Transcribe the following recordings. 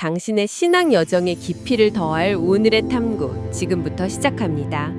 당신의 신앙 여정의 깊이를 더할 오늘의 탐구, 지금부터 시작합니다.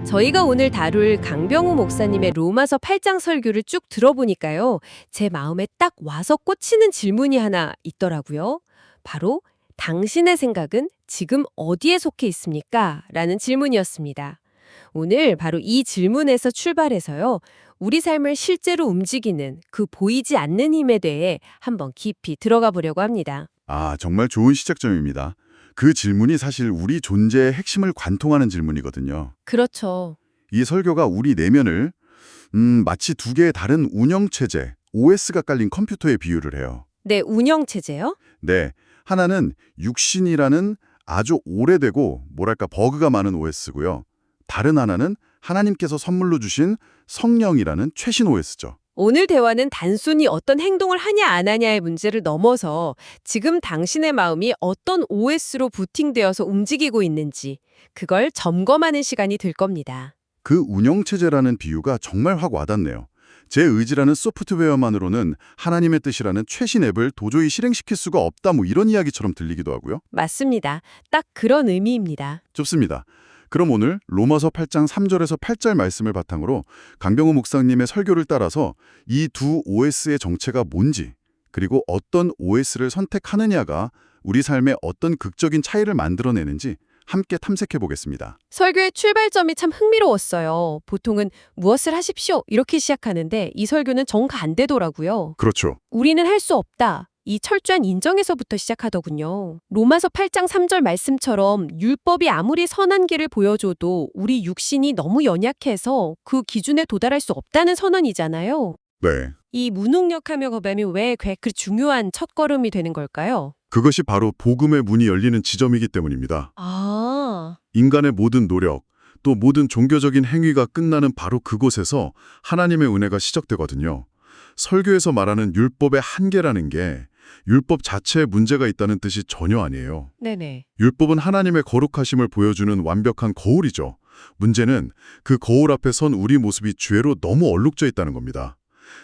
저희가 오늘 다룰 강병우 목사님의 로마서 8장 설교를 쭉 들어보니까요, 제 마음에 딱 와서 꽂히는 질문이 하나 있더라고요. 바로 당신의 생각은 지금 어디에 속해 있습니까? 라는 질문이었습니다. 오늘 바로 이 질문에서 출발해서요, 우리 삶을 실제로 움직이는 그 보이지 않는 힘에 대해 한번 깊이 들어가 보려고 합니다. 정말 좋은 시작점입니다. 그 질문이 사실 우리 존재의 핵심을 관통하는 질문이거든요. 그렇죠. 이 설교가 우리 내면을 마치 두 개의 다른 운영체제, OS가 깔린 컴퓨터에 비유를 해요. 네, 운영체제요? 네, 하나는 육신이라는 아주 오래되고 버그가 많은 OS고요. 다른 하나는 하나님께서 선물로 주신 성령이라는 최신 OS죠. 오늘 대화는 단순히 어떤 행동을 하냐 안 하냐의 문제를 넘어서 지금 당신의 마음이 어떤 OS로 부팅되어서 움직이고 있는지 그걸 점검하는 시간이 될 겁니다. 그 운영체제라는 비유가 정말 확 와닿네요. 제 의지라는 소프트웨어만으로는 하나님의 뜻이라는 최신 앱을 도저히 실행시킬 수가 없다 이런 이야기처럼 들리기도 하고요. 맞습니다. 딱 그런 의미입니다. 좋습니다. 그럼 오늘 로마서 8장 3절에서 8절 말씀을 바탕으로 강병우 목사님의 설교를 따라서 이 두 OS의 정체가 뭔지, 그리고 어떤 OS를 선택하느냐가 우리 삶에 어떤 극적인 차이를 만들어내는지 함께 탐색해 보겠습니다. 설교의 출발점이 참 흥미로웠어요. 보통은 무엇을 하십시오 이렇게 시작하는데 이 설교는 정반대더라고요. 그렇죠. 우리는 할 수 없다. 이 철저한 인정에서부터 시작하더군요. 로마서 8장 3절 말씀처럼 율법이 아무리 선한 길을 보여줘도 우리 육신이 너무 연약해서 그 기준에 도달할 수 없다는 선언이잖아요. 네. 이 무능력하며 거뱀이 왜 그리 중요한 첫걸음이 되는 걸까요? 그것이 바로 복음의 문이 열리는 지점이기 때문입니다. 인간의 모든 노력, 또 모든 종교적인 행위가 끝나는 바로 그곳에서 하나님의 은혜가 시작되거든요. 설교에서 말하는 율법의 한계라는 게 율법 자체에 문제가 있다는 뜻이 전혀 아니에요. 네네. 율법은 하나님의 거룩하심을 보여주는 완벽한 거울이죠. 문제는 그 거울 앞에 선 우리 모습이 죄로 너무 얼룩져 있다는 겁니다.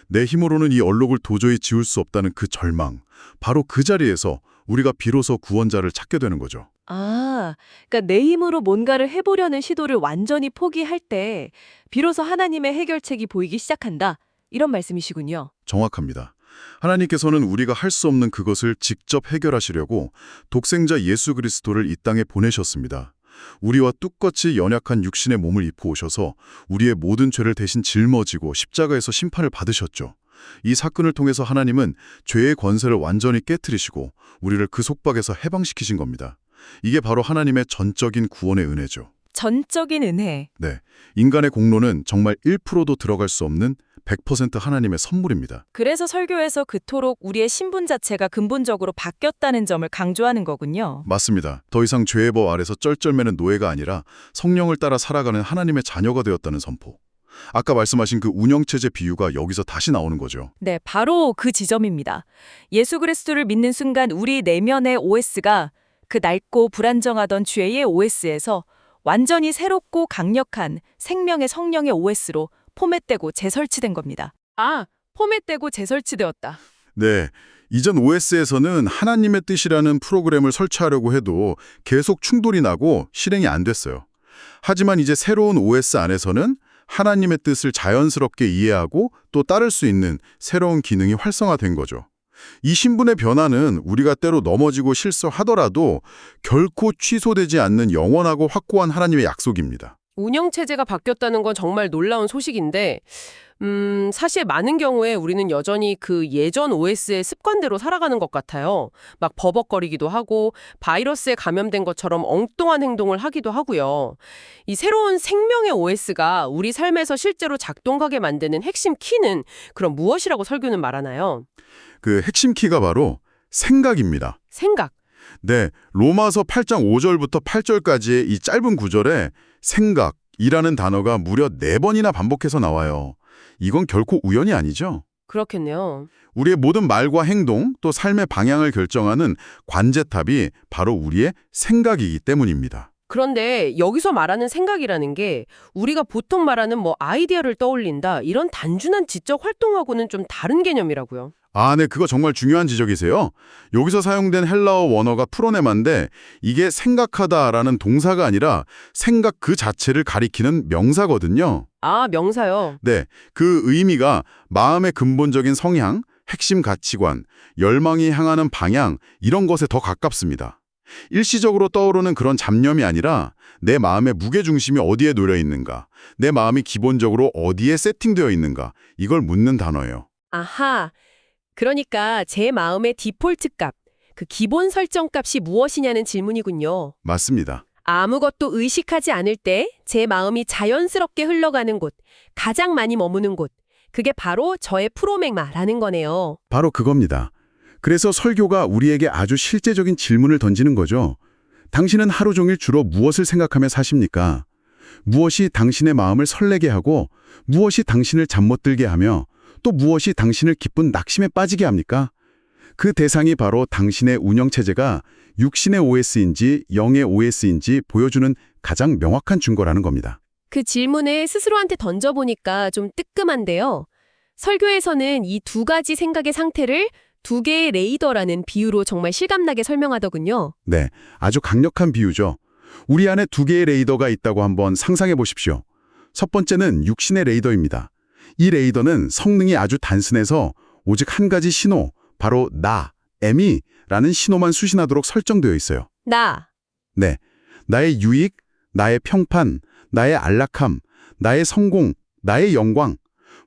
내 힘으로는 이 얼룩을 도저히 지울 수 없다는 그 절망, 바로 그 자리에서 우리가 비로소 구원자를 찾게 되는 거죠. 그러니까 내 힘으로 뭔가를 해보려는 시도를 완전히 포기할 때 비로소 하나님의 해결책이 보이기 시작한다. 이런 말씀이시군요. 정확합니다. 하나님께서는 우리가 할 수 없는 그것을 직접 해결하시려고 독생자 예수 그리스도를 이 땅에 보내셨습니다. 우리와 뚝같이 연약한 육신의 몸을 입고 오셔서 우리의 모든 죄를 대신 짊어지고 십자가에서 심판을 받으셨죠. 이 사건을 통해서 하나님은 죄의 권세를 완전히 깨트리시고 우리를 그 속박에서 해방시키신 겁니다. 이게 바로 하나님의 전적인 구원의 은혜죠. 전적인 은혜. 네, 인간의 공로는 정말 1%도 들어갈 수 없는 100% 하나님의 선물입니다. 그래서 설교에서 그토록 우리의 신분 자체가 근본적으로 바뀌었다는 점을 강조하는 거군요. 맞습니다. 더 이상 죄의 법 아래서 쩔쩔매는 노예가 아니라 성령을 따라 살아가는 하나님의 자녀가 되었다는 선포. 아까 말씀하신 그 운영체제 비유가 여기서 다시 나오는 거죠. 네, 바로 그 지점입니다. 예수 그리스도를 믿는 순간 우리 내면의 OS가 그 낡고 불안정하던 죄의 OS에서 완전히 새롭고 강력한 생명의 성령의 OS로 포맷되고 재설치된 겁니다. 포맷되고 재설치되었다. 네, 이전 OS에서는 하나님의 뜻이라는 프로그램을 설치하려고 해도 계속 충돌이 나고 실행이 안 됐어요. 하지만 이제 새로운 OS 안에서는 하나님의 뜻을 자연스럽게 이해하고 또 따를 수 있는 새로운 기능이 활성화된 거죠. 이 신분의 변화는 우리가 때로 넘어지고 실수하더라도 결코 취소되지 않는 영원하고 확고한 하나님의 약속입니다. 운영체제가 바뀌었다는 건 정말 놀라운 소식인데 사실 많은 경우에 우리는 여전히 그 예전 OS의 습관대로 살아가는 것 같아요. 막 버벅거리기도 하고 바이러스에 감염된 것처럼 엉뚱한 행동을 하기도 하고요. 이 새로운 생명의 OS가 우리 삶에서 실제로 작동하게 만드는 핵심 키는 그럼 무엇이라고 설교는 말하나요? 그 핵심 키가 바로 생각입니다. 생각. 네, 로마서 8장 5절부터 8절까지의 이 짧은 구절에 생각이라는 단어가 무려 4번이나 반복해서 나와요. 이건 결코 우연이 아니죠. 그렇겠네요. 우리의 모든 말과 행동, 또 삶의 방향을 결정하는 관제탑이 바로 우리의 생각이기 때문입니다. 그런데 여기서 말하는 생각이라는 게 우리가 보통 말하는 아이디어를 떠올린다 이런 단순한 지적 활동하고는 좀 다른 개념이라고요. 아, 네, 그거 정말 중요한 지적이세요. 여기서 사용된 헬라어 원어가 프로네마인데 이게 생각하다라는 동사가 아니라 생각 그 자체를 가리키는 명사거든요. 아, 명사요. 네, 그 의미가 마음의 근본적인 성향, 핵심 가치관, 열망이 향하는 방향 이런 것에 더 가깝습니다. 일시적으로 떠오르는 그런 잡념이 아니라 내 마음의 무게중심이 어디에 놓여 있는가, 내 마음이 기본적으로 어디에 세팅되어 있는가 이걸 묻는 단어예요. 아하. 그러니까 제 마음의 디폴트 값, 그 기본 설정 값이 무엇이냐는 질문이군요. 맞습니다. 아무것도 의식하지 않을 때 제 마음이 자연스럽게 흘러가는 곳, 가장 많이 머무는 곳, 그게 바로 저의 프로맥마라는 거네요. 바로 그겁니다. 그래서 설교가 우리에게 아주 실제적인 질문을 던지는 거죠. 당신은 하루 종일 주로 무엇을 생각하며 사십니까? 무엇이 당신의 마음을 설레게 하고 무엇이 당신을 잠 못 들게 하며 또 무엇이 당신을 기쁜 낙심에 빠지게 합니까? 그 대상이 바로 당신의 운영체제가 육신의 OS인지 영의 OS인지 보여주는 가장 명확한 증거라는 겁니다. 그 질문을 스스로한테 던져보니까 좀 뜨끔한데요. 설교에서는 이 두 가지 생각의 상태를 두 개의 레이더라는 비유로 정말 실감나게 설명하더군요. 네, 아주 강력한 비유죠. 우리 안에 두 개의 레이더가 있다고 한번 상상해 보십시오. 첫 번째는 육신의 레이더입니다. 이 레이더는 성능이 아주 단순해서 오직 한 가지 신호, 바로 나, M이라는 신호만 수신하도록 설정되어 있어요. 네, 나의 유익, 나의 평판, 나의 안락함, 나의 성공, 나의 영광,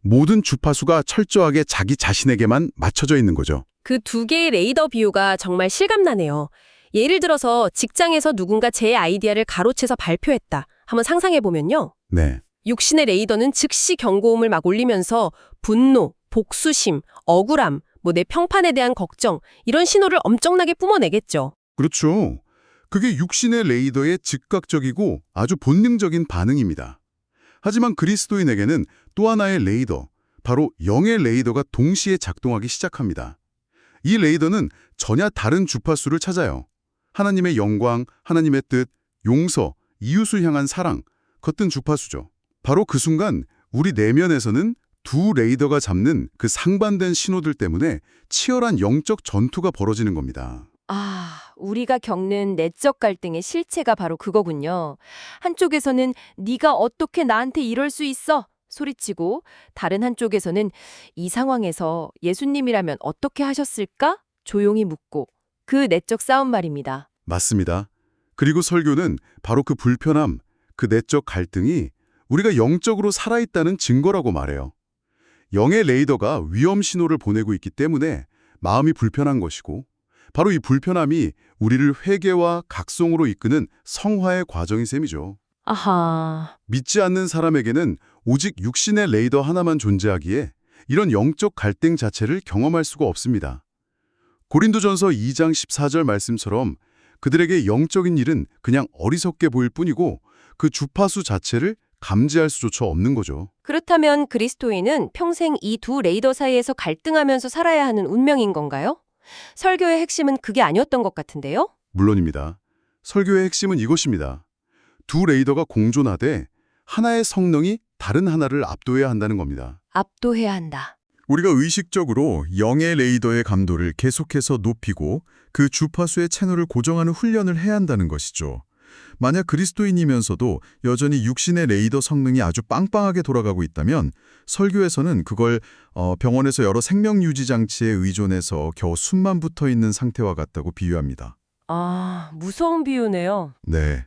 모든 주파수가 철저하게 자기 자신에게만 맞춰져 있는 거죠. 그 두 개의 레이더 비유가 정말 실감나네요. 예를 들어서 직장에서 누군가 제 아이디어를 가로채서 발표했다. 한번 상상해보면요. 네, 육신의 레이더는 즉시 경고음을 막 울리면서 분노, 복수심, 억울함, 내 평판에 대한 걱정 이런 신호를 엄청나게 뿜어내겠죠. 그렇죠. 그게 육신의 레이더의 즉각적이고 아주 본능적인 반응입니다. 하지만 그리스도인에게는 또 하나의 레이더, 바로 영의 레이더가 동시에 작동하기 시작합니다. 이 레이더는 전혀 다른 주파수를 찾아요. 하나님의 영광, 하나님의 뜻, 용서, 이웃을 향한 사랑, 겉은 주파수죠. 바로 그 순간 우리 내면에서는 두 레이더가 잡는 그 상반된 신호들 때문에 치열한 영적 전투가 벌어지는 겁니다. 우리가 겪는 내적 갈등의 실체가 바로 그거군요. 한쪽에서는 네가 어떻게 나한테 이럴 수 있어? 소리치고 다른 한쪽에서는 이 상황에서 예수님이라면 어떻게 하셨을까? 조용히 묻고 그 내적 싸움 말입니다. 맞습니다. 그리고 설교는 바로 그 불편함, 그 내적 갈등이 우리가 영적으로 살아있다는 증거라고 말해요. 영의 레이더가 위험 신호를 보내고 있기 때문에 마음이 불편한 것이고 바로 이 불편함이 우리를 회개와 각성으로 이끄는 성화의 과정인 셈이죠. 아하, 믿지 않는 사람에게는 오직 육신의 레이더 하나만 존재하기에 이런 영적 갈등 자체를 경험할 수가 없습니다. 고린도전서 2장 14절 말씀처럼 그들에게 영적인 일은 그냥 어리석게 보일 뿐이고 그 주파수 자체를 감지할 수조차 없는 거죠. 그렇다면 그리스도인은 평생 이 두 레이더 사이에서 갈등하면서 살아야 하는 운명인 건가요? 설교의 핵심은 그게 아니었던 것 같은데요? 물론입니다. 설교의 핵심은 이것입니다. 두 레이더가 공존하되 하나의 성능이 다른 하나를 압도해야 한다는 겁니다. 압도해야 한다. 우리가 의식적으로 영의 레이더의 감도를 계속해서 높이고 그 주파수의 채널을 고정하는 훈련을 해야 한다는 것이죠. 만약 그리스도인이면서도 여전히 육신의 레이더 성능이 아주 빵빵하게 돌아가고 있다면 설교에서는 그걸 병원에서 여러 생명유지 장치에 의존해서 겨우 숨만 붙어 있는 상태와 같다고 비유합니다. 무서운 비유네요. 네.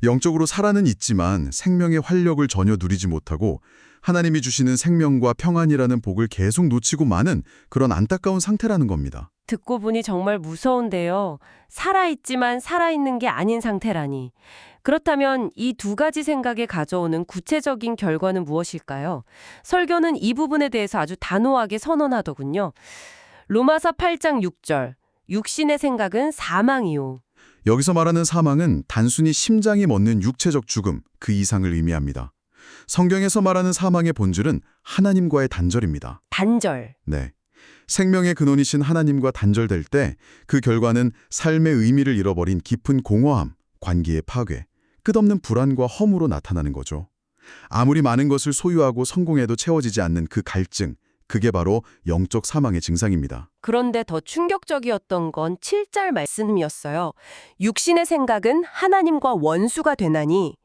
영적으로 살아는 있지만 생명의 활력을 전혀 누리지 못하고 하나님이 주시는 생명과 평안이라는 복을 계속 놓치고 마는 그런 안타까운 상태라는 겁니다. 듣고 보니 정말 무서운데요. 살아있지만 살아있는 게 아닌 상태라니. 그렇다면 이 두 가지 생각에 가져오는 구체적인 결과는 무엇일까요? 설교는 이 부분에 대해서 아주 단호하게 선언하더군요. 로마서 8장 6절. 육신의 생각은 사망이요. 여기서 말하는 사망은 단순히 심장이 멎는 육체적 죽음, 그 이상을 의미합니다. 성경에서 말하는 사망의 본질은 하나님과의 단절입니다. 단절. 네. 생명의 근원이신 하나님과 단절될 때 그 결과는 삶의 의미를 잃어버린 깊은 공허함, 관계의 파괴, 끝없는 불안과 허무로 나타나는 거죠. 아무리 많은 것을 소유하고 성공해도 채워지지 않는 그 갈증, 그게 바로 영적 사망의 증상입니다. 그런데 더 충격적이었던 건 7절 말씀이었어요. 육신의 생각은 하나님과 원수가 되나니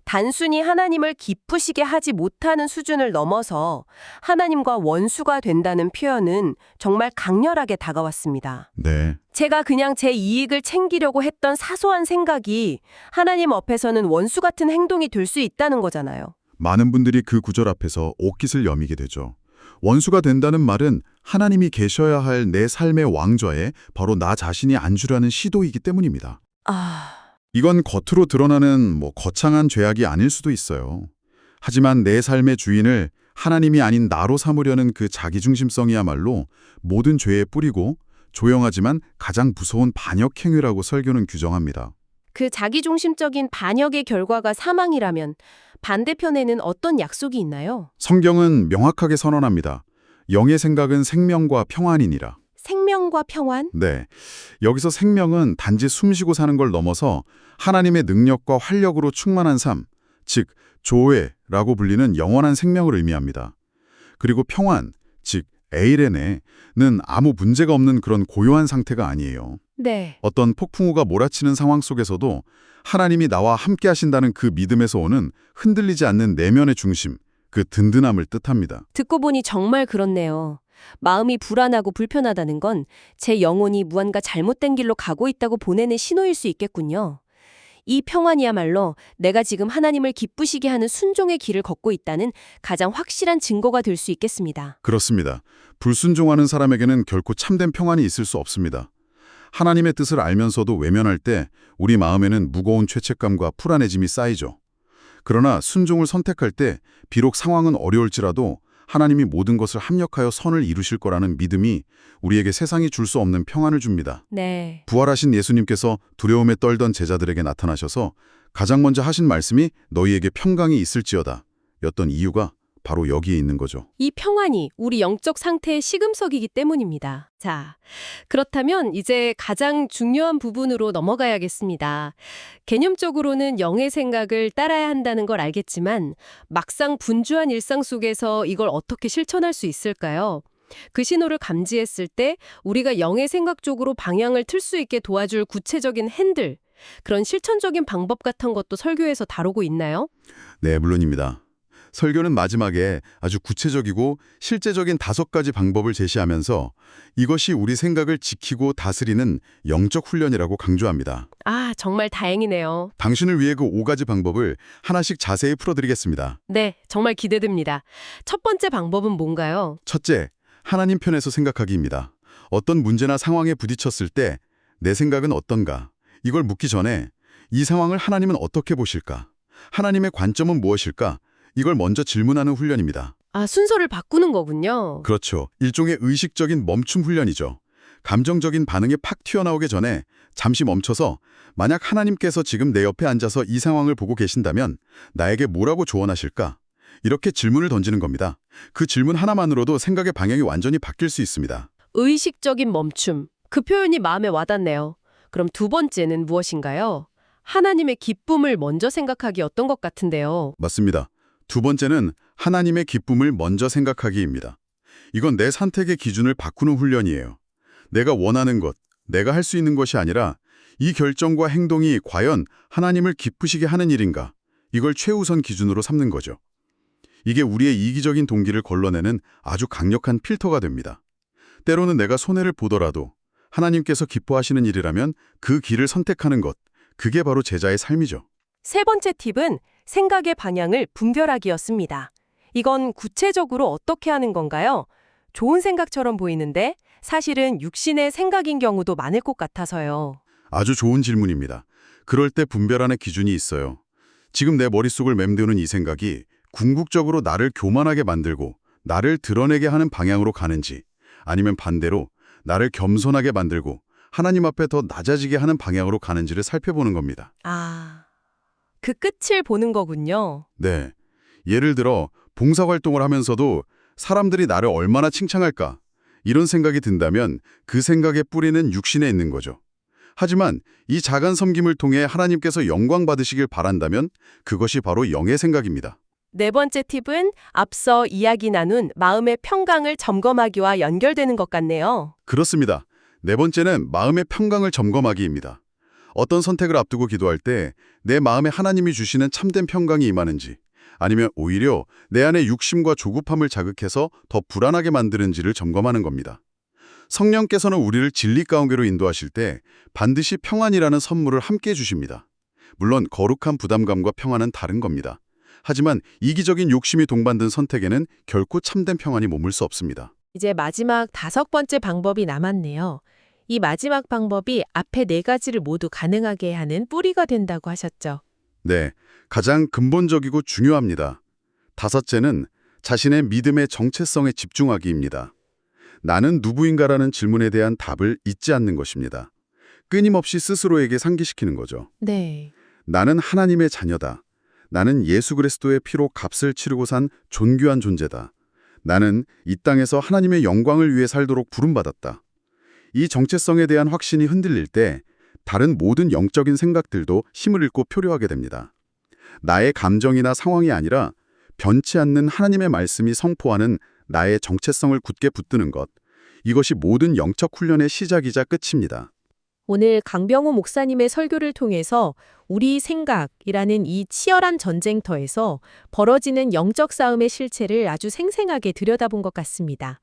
단순히 하나님을 기쁘시게 하지 못하는 수준을 넘어서 하나님과 원수가 된다는 표현은 정말 강렬하게 다가왔습니다. 네, 제가 그냥 제 이익을 챙기려고 했던 사소한 생각이 하나님 앞에서는 원수 같은 행동이 될 수 있다는 거잖아요. 많은 분들이 그 구절 앞에서 옷깃을 여미게 되죠. 원수가 된다는 말은 하나님이 계셔야 할 내 삶의 왕좌에 바로 나 자신이 앉으려는 시도이기 때문입니다. 이건 겉으로 드러나는 거창한 죄악이 아닐 수도 있어요. 하지만 내 삶의 주인을 하나님이 아닌 나로 삼으려는 그 자기중심성이야말로 모든 죄의 뿌리고 조용하지만 가장 무서운 반역 행위라고 설교는 규정합니다. 그 자기중심적인 반역의 결과가 사망이라면 반대편에는 어떤 약속이 있나요? 성경은 명확하게 선언합니다. 영의 생각은 생명과 평안이니라. 생명과 평안? 네, 여기서 생명은 단지 숨쉬고 사는 걸 넘어서 하나님의 능력과 활력으로 충만한 삶, 즉 조회라고 불리는 영원한 생명을 의미합니다. 그리고 평안, 즉 에이레네는 아무 문제가 없는 그런 고요한 상태가 아니에요. 네. 어떤 폭풍우가 몰아치는 상황 속에서도 하나님이 나와 함께 하신다는 그 믿음에서 오는 흔들리지 않는 내면의 중심, 그 든든함을 뜻합니다. 듣고 보니 정말 그렇네요. 마음이 불안하고 불편하다는 건 제 영혼이 무언가 잘못된 길로 가고 있다고 보내는 신호일 수 있겠군요. 이 평안이야말로 내가 지금 하나님을 기쁘시게 하는 순종의 길을 걷고 있다는 가장 확실한 증거가 될 수 있겠습니다. 그렇습니다. 불순종하는 사람에게는 결코 참된 평안이 있을 수 없습니다. 하나님의 뜻을 알면서도 외면할 때 우리 마음에는 무거운 죄책감과 불안해짐이 쌓이죠. 그러나 순종을 선택할 때 비록 상황은 어려울지라도 하나님이 모든 것을 합력하여 선을 이루실 거라는 믿음이 우리에게 세상이 줄 수 없는 평안을 줍니다. 네. 부활하신 예수님께서 두려움에 떨던 제자들에게 나타나셔서 가장 먼저 하신 말씀이 너희에게 평강이 있을지어다 였던 이유가 바로 여기에 있는 거죠. 이 평안이 우리 영적 상태의 시금석이기 때문입니다. 자, 그렇다면 이제 가장 중요한 부분으로 넘어가야겠습니다. 개념적으로는 영의 생각을 따라야 한다는 걸 알겠지만 막상 분주한 일상 속에서 이걸 어떻게 실천할 수 있을까요? 그 신호를 감지했을 때 우리가 영의 생각 쪽으로 방향을 틀 수 있게 도와줄 구체적인 핸들, 그런 실천적인 방법 같은 것도 설교에서 다루고 있나요? 네, 물론입니다. 설교는 마지막에 아주 구체적이고 실제적인 5가지 방법을 제시하면서 이것이 우리 생각을 지키고 다스리는 영적 훈련이라고 강조합니다. 아, 정말 다행이네요. 당신을 위해 그 5가지 방법을 하나씩 자세히 풀어드리겠습니다. 네, 정말 기대됩니다. 첫 번째 방법은 뭔가요? 첫째, 하나님 편에서 생각하기입니다. 어떤 문제나 상황에 부딪혔을 때 내 생각은 어떤가? 이걸 묻기 전에 이 상황을 하나님은 어떻게 보실까? 하나님의 관점은 무엇일까? 이걸 먼저 질문하는 훈련입니다. 아, 순서를 바꾸는 거군요. 그렇죠. 일종의 의식적인 멈춤 훈련이죠. 감정적인 반응이 팍 튀어나오기 전에 잠시 멈춰서 만약 하나님께서 지금 내 옆에 앉아서 이 상황을 보고 계신다면 나에게 뭐라고 조언하실까? 이렇게 질문을 던지는 겁니다. 그 질문 하나만으로도 생각의 방향이 완전히 바뀔 수 있습니다. 의식적인 멈춤. 그 표현이 마음에 와닿네요. 그럼 두 번째는 무엇인가요? 하나님의 기쁨을 먼저 생각하기였던 것 같은데요. 맞습니다. 두 번째는 하나님의 기쁨을 먼저 생각하기입니다. 이건 내 선택의 기준을 바꾸는 훈련이에요. 내가 원하는 것, 내가 할 수 있는 것이 아니라 이 결정과 행동이 과연 하나님을 기쁘시게 하는 일인가? 이걸 최우선 기준으로 삼는 거죠. 이게 우리의 이기적인 동기를 걸러내는 아주 강력한 필터가 됩니다. 때로는 내가 손해를 보더라도 하나님께서 기뻐하시는 일이라면 그 길을 선택하는 것, 그게 바로 제자의 삶이죠. 세 번째 팁은 생각의 방향을 분별하기였습니다. 이건 구체적으로 어떻게 하는 건가요? 좋은 생각처럼 보이는데 사실은 육신의 생각인 경우도 많을 것 같아서요. 아주 좋은 질문입니다. 그럴 때 분별하는 기준이 있어요. 지금 내 머릿속을 맴도는 이 생각이 궁극적으로 나를 교만하게 만들고 나를 드러내게 하는 방향으로 가는지, 아니면 반대로 나를 겸손하게 만들고 하나님 앞에 더 낮아지게 하는 방향으로 가는지를 살펴보는 겁니다. 그 끝을 보는 거군요. 네. 예를 들어 봉사활동을 하면서도 사람들이 나를 얼마나 칭찬할까? 이런 생각이 든다면 그 생각의 뿌리는 육신에 있는 거죠. 하지만 이 작은 섬김을 통해 하나님께서 영광 받으시길 바란다면 그것이 바로 영의 생각입니다. 네 번째 팁은 앞서 이야기 나눈 마음의 평강을 점검하기와 연결되는 것 같네요. 그렇습니다. 네 번째는 마음의 평강을 점검하기입니다. 어떤 선택을 앞두고 기도할 때 내 마음에 하나님이 주시는 참된 평강이 임하는지, 아니면 오히려 내 안의 육심과 조급함을 자극해서 더 불안하게 만드는지를 점검하는 겁니다. 성령께서는 우리를 진리 가운데로 인도하실 때 반드시 평안이라는 선물을 함께 주십니다. 물론 거룩한 부담감과 평안은 다른 겁니다. 하지만 이기적인 욕심이 동반된 선택에는 결코 참된 평안이 머물 수 없습니다. 이제 마지막 5번째 방법이 남았네요. 이 마지막 방법이 앞에 4가지를 모두 가능하게 하는 뿌리가 된다고 하셨죠. 네, 가장 근본적이고 중요합니다. 5째는 자신의 믿음의 정체성에 집중하기입니다. 나는 누구인가라는 질문에 대한 답을 잊지 않는 것입니다. 끊임없이 스스로에게 상기시키는 거죠. 네. 나는 하나님의 자녀다. 나는 예수 그리스도의 피로 값을 치르고 산 존귀한 존재다. 나는 이 땅에서 하나님의 영광을 위해 살도록 부름받았다. 이 정체성에 대한 확신이 흔들릴 때 다른 모든 영적인 생각들도 힘을 잃고 표류하게 됩니다. 나의 감정이나 상황이 아니라 변치 않는 하나님의 말씀이 선포하는 나의 정체성을 굳게 붙드는 것. 이것이 모든 영적 훈련의 시작이자 끝입니다. 오늘 강병호 목사님의 설교를 통해서 우리 생각이라는 이 치열한 전쟁터에서 벌어지는 영적 싸움의 실체를 아주 생생하게 들여다본 것 같습니다.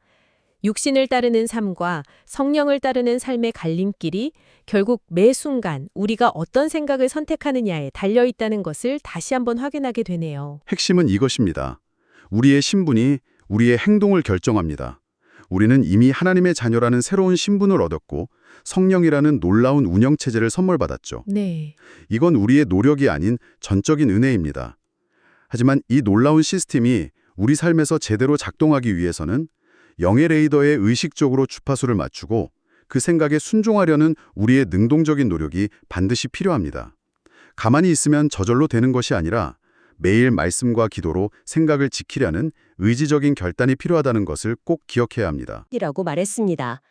육신을 따르는 삶과 성령을 따르는 삶의 갈림길이 결국 매 순간 우리가 어떤 생각을 선택하느냐에 달려있다는 것을 다시 한번 확인하게 되네요. 핵심은 이것입니다. 우리의 신분이 우리의 행동을 결정합니다. 우리는 이미 하나님의 자녀라는 새로운 신분을 얻었고 성령이라는 놀라운 운영체제를 선물받았죠. 네. 이건 우리의 노력이 아닌 전적인 은혜입니다. 하지만 이 놀라운 시스템이 우리 삶에서 제대로 작동하기 위해서는 영의 레이더에 의식적으로 주파수를 맞추고 그 생각에 순종하려는 우리의 능동적인 노력이 반드시 필요합니다. 가만히 있으면 저절로 되는 것이 아니라 매일 말씀과 기도로 생각을 지키려는 의지적인 결단이 필요하다는 것을 꼭 기억해야 합니다. 이라고 말했습니다.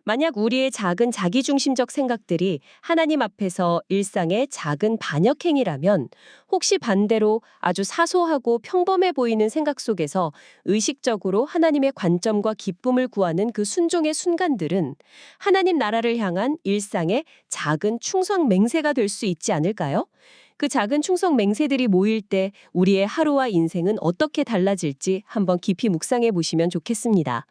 만약 우리의 작은 자기중심적 생각들이 하나님 앞에서 일상의 작은 반역행위라면 혹시 반대로 아주 사소하고 평범해 보이는 생각 속에서 의식적으로 하나님의 관점과 기쁨을 구하는 그 순종의 순간들은 하나님 나라를 향한 일상의 작은 충성 맹세가 될 수 있지 않을까요? 그 작은 충성 맹세들이 모일 때 우리의 하루와 인생은 어떻게 달라질지 한번 깊이 묵상해 보시면 좋겠습니다.